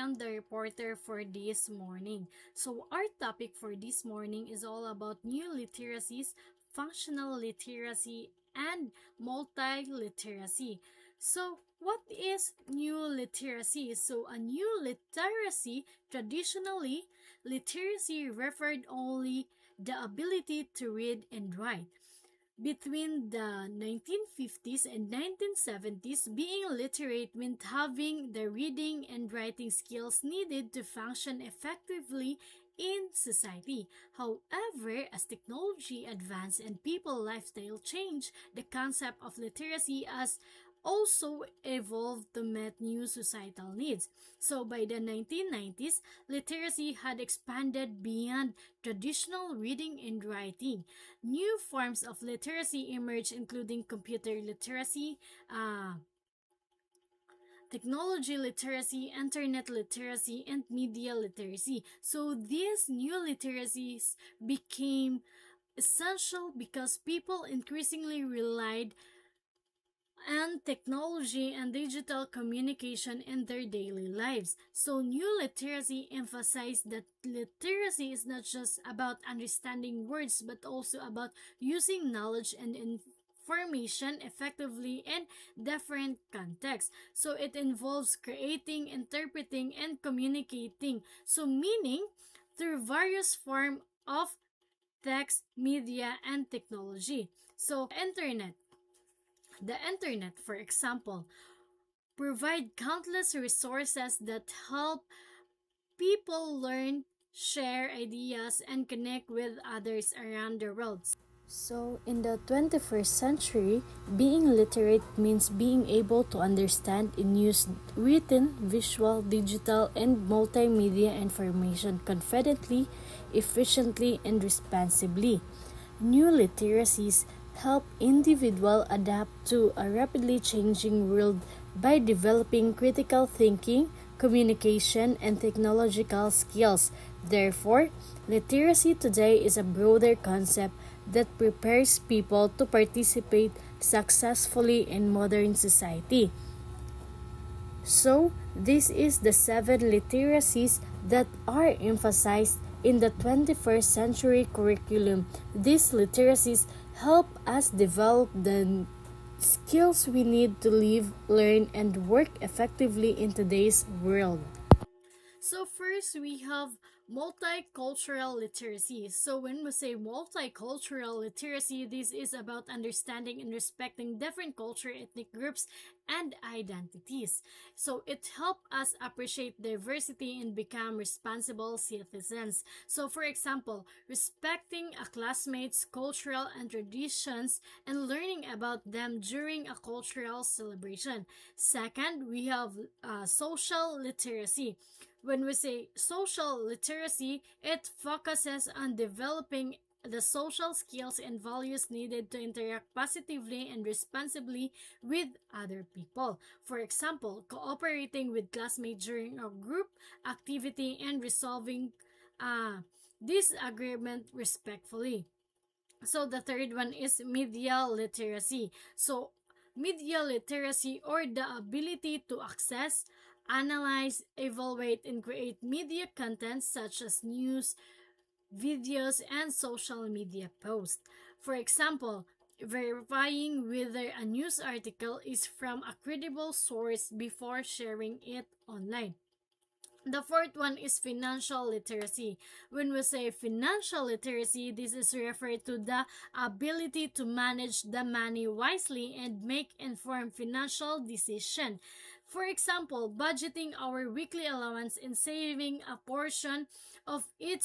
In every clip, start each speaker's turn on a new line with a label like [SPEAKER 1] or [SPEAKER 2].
[SPEAKER 1] am the reporter for this morning. So our topic for this morning is all about new literacies, functional literacy, and multiliteracy. So what is new literacy? So a new literacy, traditionally, literacy referred only the ability to read and write. Between the 1950s and 1970s, being literate meant having the reading and writing skills needed to function effectively in society. However, as technology advanced and people lifestyle changed, the concept of literacy has also evolved to meet new societal needs. So by the 1990s, literacy had expanded beyond traditional reading and writing. New forms of literacy emerged, including computer literacy, technology literacy, internet literacy, and media literacy. So these new literacies became essential because people increasingly relied on technology and digital communication in their daily lives. So new literacy emphasized that literacy is not just about understanding words but also about using knowledge and information effectively in different contexts. So it involves creating, interpreting, and communicating. So meaning through various forms of text, media, and technology. So the internet, for example, provide countless resources that help people learn, share ideas, and connect with others around the world. So, in the 21st century, being literate means being able to understand and use written, visual, digital, and multimedia information confidently, efficiently, and responsibly. New literacies help individuals adapt to a rapidly changing world by developing critical thinking, communication, and technological skills. Therefore, literacy today is a broader concept that prepares people to participate successfully in modern society. So, this is the 7 literacies that are emphasized in the 21st century curriculum. These literacies help us develop the skills we need to live, learn, and work effectively in today's world. So first we have multicultural literacy. So when we say multicultural literacy, this is about understanding and respecting different culture, ethnic groups, and identities. So it helps us appreciate diversity and become responsible citizens. So for example, respecting a classmate's cultural and traditions and learning about them during a cultural celebration. Second, we have social literacy. When we say social literacy, it focuses on developing the social skills and values needed to interact positively and responsibly with other people. For example, cooperating with classmates during a group activity and resolving disagreement respectfully. So the third one is media literacy. So media literacy, or the ability to access, analyze, evaluate, and create media content such as news, videos, and social media posts. For example, verifying whether a news article is from a credible source before sharing it online. The fourth one is financial literacy. When we say financial literacy, this is referred to the ability to manage the money wisely and make informed financial decisions. For example, budgeting our weekly allowance and saving a portion of it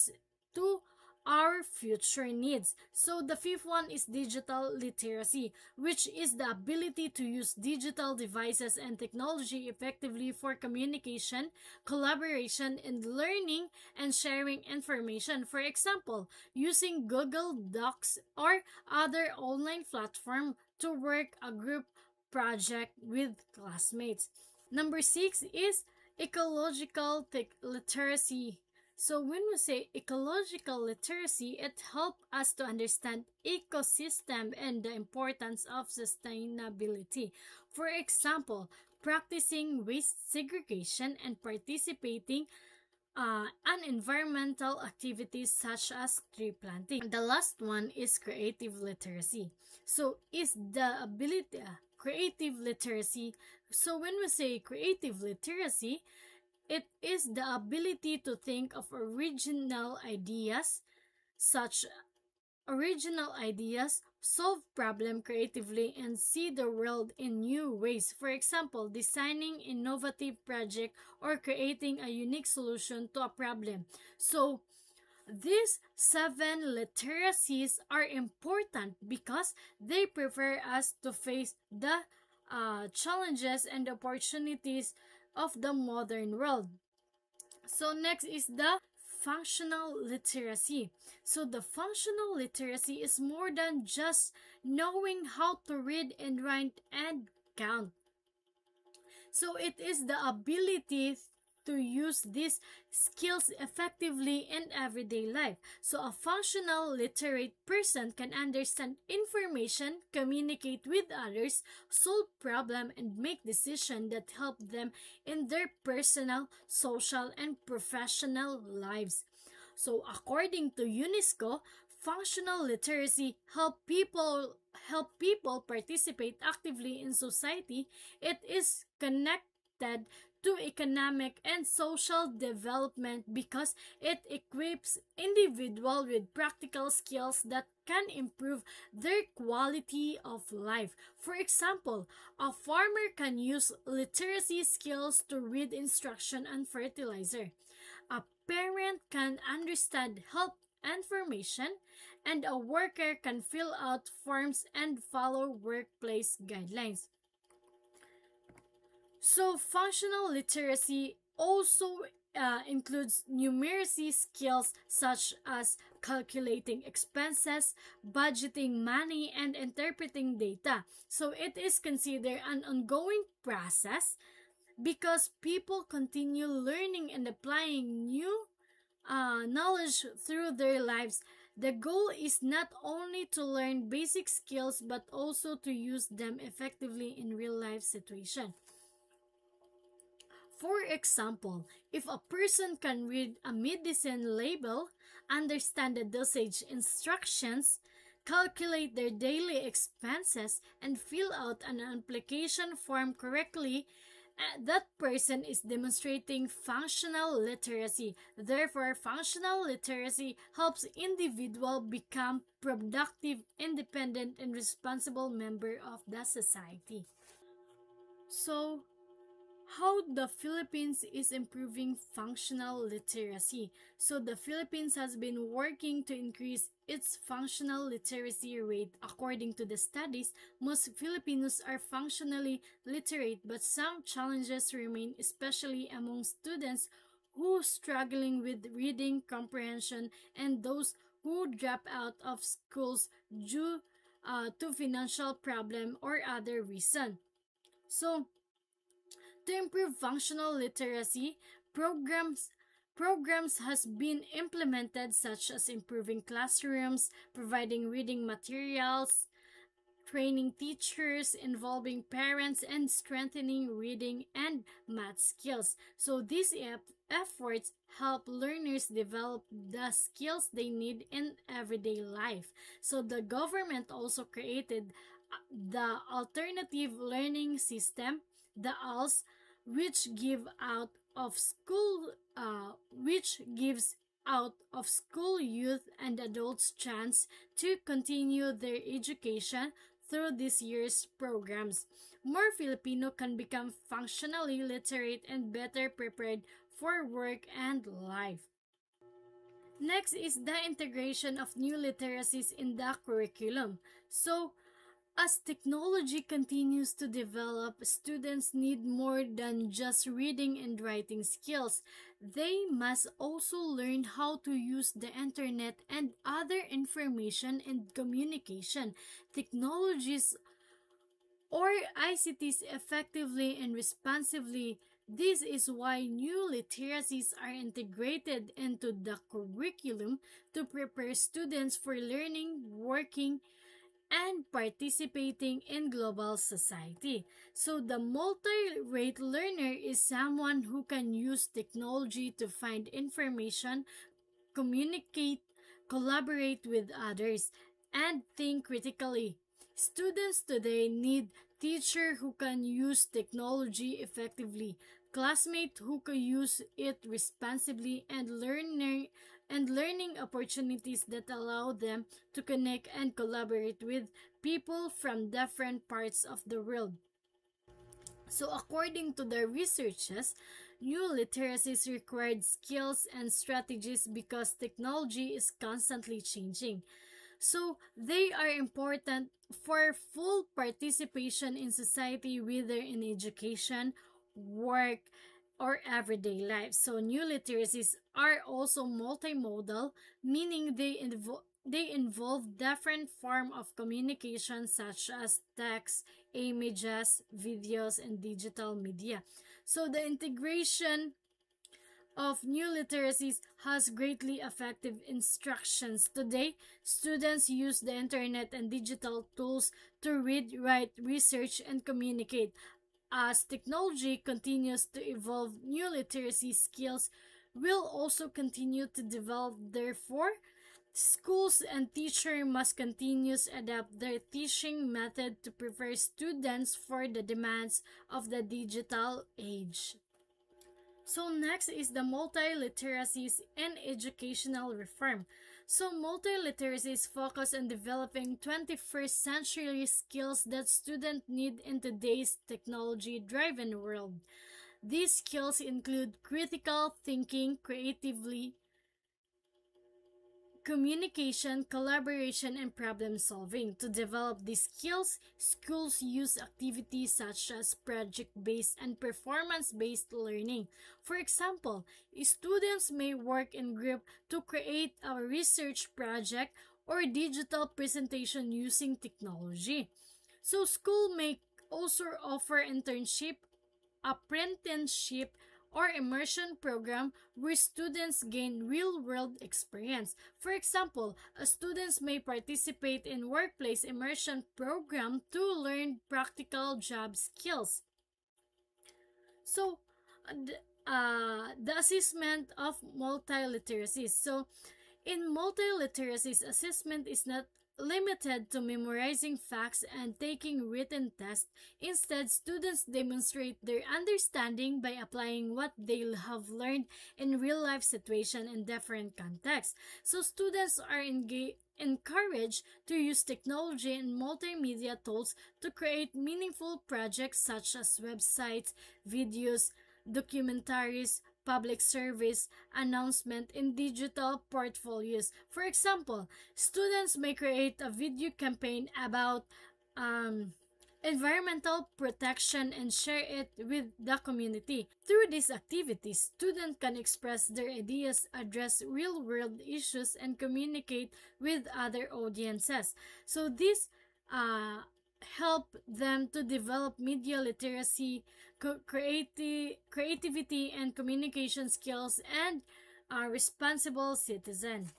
[SPEAKER 1] to our future needs. So the fifth one is digital literacy, which is the ability to use digital devices and technology effectively for communication, collaboration, and learning and sharing information. For example, using Google Docs or other online platform to work a group project with classmates. Number 6 is ecological literacy. So when we say ecological literacy, it helps us to understand ecosystem and the importance of sustainability. For example, practicing waste segregation, and participating and environmental activities such as tree planting. The last one is creative literacy. So, is the ability creative literacy. So, when we say creative literacy, it is the ability to think of such original ideas, solve problem creatively, and see the world in new ways. For example, designing innovative project or creating a unique solution to a problem. So, these seven literacies are important because they prepare us to face the challenges and opportunities of the modern world. So next is the functional literacy. So the functional literacy is more than just knowing how to read and write and count. So it is the ability to use these skills effectively in everyday life. So a functional literate person can understand information, communicate with others, solve problems, and make decisions that help them in their personal, social, and professional lives. So according to UNESCO, functional literacy help people participate actively in society. It is connected to economic and social development because it equips individuals with practical skills that can improve their quality of life. For example, a farmer can use literacy skills to read instruction on fertilizer. A parent can understand health information, and a worker can fill out forms and follow workplace guidelines. So, functional literacy also includes numeracy skills such as calculating expenses, budgeting money, and interpreting data. So, it is considered an ongoing process because people continue learning and applying new knowledge through their lives. The goal is not only to learn basic skills but also to use them effectively in real life situations. For example, if a person can read a medicine label, understand the dosage instructions, calculate their daily expenses, and fill out an application form correctly, that person is demonstrating functional literacy. Therefore, functional literacy helps individual become productive, independent, and responsible member of the society. So, how the Philippines is improving functional literacy. So the Philippines has been working to increase its functional literacy rate. According to the studies, most Filipinos are functionally literate, but some challenges remain, especially among students who struggling with reading comprehension and those who drop out of schools due to financial problem or other reason. So, to improve functional literacy, programs programs has been implemented such as improving classrooms, providing reading materials, training teachers, involving parents, and strengthening reading and math skills. So these efforts help learners develop the skills they need in everyday life. So the government also created the alternative learning system, the ALS, which give out of school which gives out of school youth and adults chance to continue their education through this year's programs. More Filipino can become functionally literate and better prepared for work and life. Next is the integration of new literacies in the curriculum. So, as technology continues to develop, students need more than just reading and writing skills. They must also learn how to use the internet and other information and communication technologies or ICTs effectively and responsibly. This is why new literacies are integrated into the curriculum to prepare students for learning, working, and participating in global society. So, the multi-rate learner is someone who can use technology to find information, communicate, collaborate with others, and think critically. Students today need teachers who can use technology effectively, classmates who can use it responsibly, and learning opportunities that allow them to connect and collaborate with people from different parts of the world. So, according to the researchers, new literacies required skills and strategies because technology is constantly changing. So, they are important for full participation in society, whether in education, work, or everyday life. So, new literacies are also multimodal, meaning they involve different form of communication such as text, images, videos, and digital media. So the integration of new literacies has greatly affected instructions. Today, students use the internet and digital tools to read, write, research, and communicate. As technology continues to evolve, new literacy skills will also continue to develop. Therefore, schools and teachers must continuously adapt their teaching method to prepare students for the demands of the digital age. So next is the multiliteracies and educational reform. So multiliteracies focus on developing 21st century skills that students need in today's technology-driven world. These skills include critical thinking, creatively, communication, collaboration, and problem solving. To develop these skills, schools use activities such as project based and performance based learning. For example, students may work in group to create a research project or digital presentation using technology. So, school may also offer internship, apprenticeship, or immersion program where students gain real-world experience. For example, students may participate in workplace immersion program to learn practical job skills. So, the assessment of multiliteracy. So, in multiliteracies, assessment is not limited to memorizing facts and taking written tests. Instead, students demonstrate their understanding by applying what they have learned in real life situations in different contexts. So, students are encouraged to use technology and multimedia tools to create meaningful projects such as websites, videos, documentaries, public service announcement in digital portfolios. For example, students may create a video campaign about um, environmental protection and share it with the community. Through these activities, students can express their ideas, address real-world issues, and communicate with other audiences. So this uh, help them to develop media literacy, creativity, and communication skills, and a responsible citizen.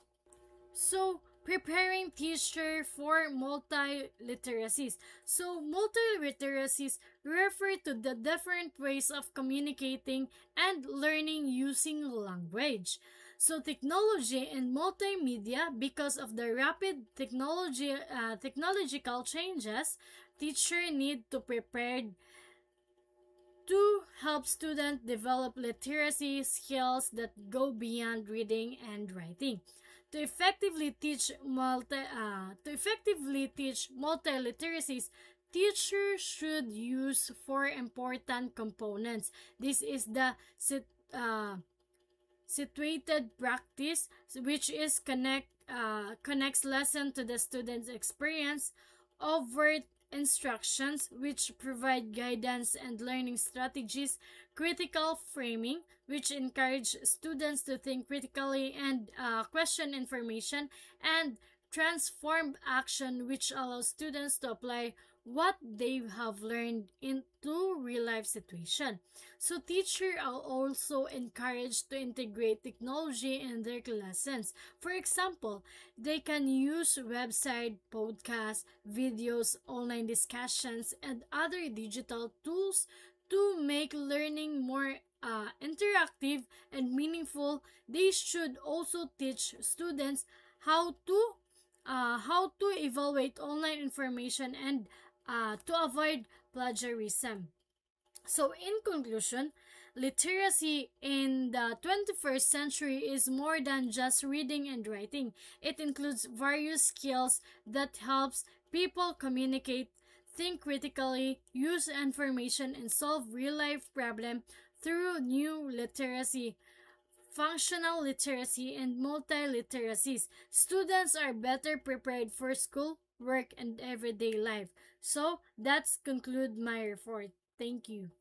[SPEAKER 1] So, preparing teacher for multiliteracies. So, multiliteracies refer to the different ways of communicating and learning using language. So, technology and multimedia, because of the rapid technological changes, teacher need to prepare to help students develop literacy skills that go beyond reading and writing. To effectively teach multiliteracies, teachers should use four important components. This is the uh, situated practice, which is connects lesson to the student's experience, overt instructions, which provide guidance and learning strategies, critical framing, which encourage students to think critically and question information, and transformed action, which allows students to apply what they have learned into real life situation. So teachers are also encouraged to integrate technology in their lessons. For example, they can use website, podcasts, videos, online discussions, and other digital tools to make learning more interactive and meaningful. They should also teach students how to evaluate online information and to avoid plagiarism. So, in conclusion, literacy in the 21st century is more than just reading and writing. It includes various skills that helps people communicate, think critically, use information, and solve real-life problems through new literacy, functional literacy, and multiliteracies. Students are better prepared for school, work, and everyday life. So that's conclude my report. Thank you.